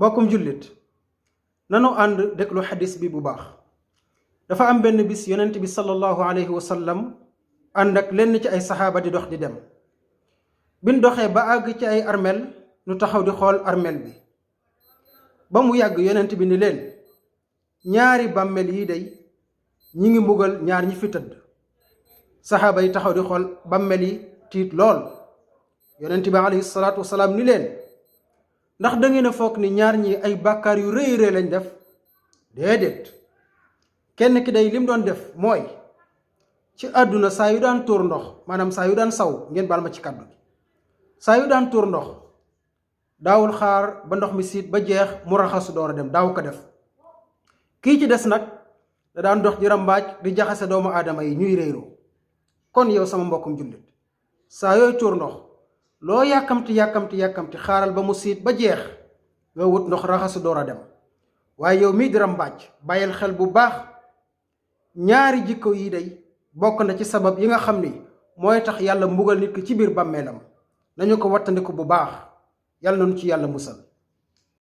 mbokkum jullit nanu ànd déglu xadis bi bu baax. dafa am benn bis yonent bi sallallahu alayhi wa sallam ànd ak lenn ci ay saxaaba di dox di dem. bin doxee ba àgg ci ay armel nu taxaw di xool armel bi ba mu yàgg yonent bi ni leen ñaari bàmmeel yi day ñi ngi mbugal ñaar ñi fi tëdd. saxaaba yi taxaw di xool bàmmeel yi tiit lool. yonent bi alayhi salaatu wasalaam ni leen ndax da ngeen a foog ni ñaar ñi ay bàkkaar yu rëy rëy lañ def? déedéet. kenn ki day lim doon def mooy ci àdduna saa yu daan tuur ndox, maanaam saa yu daan saw, ngeen baal ma ci kàddu gi, saa yu daan tuur ndox daawul xaar ba ndox mi siit ba jeex mu raxasu door a dem, daaw ko def. kii ci des nag da daan dox di rambaaj di jaxase doomu aadama yi ñuy réeroo. kon yow sama mbokkum jullit, saa yooy tuur ndox loo yàkkamti xaaral ba mu siit ba jeex nga wut ndox raxasu door a dem. waaye yow mii di rambaaj bàyyil xel bu baax, ñaari jikko yi day bokk na ci sabab yi nga xam ni mooy tax yàlla mbugal nit ki ci biir bàmmeelam. nañu ko wattandiku bu baax, yàlla nañu ci yàlla musal.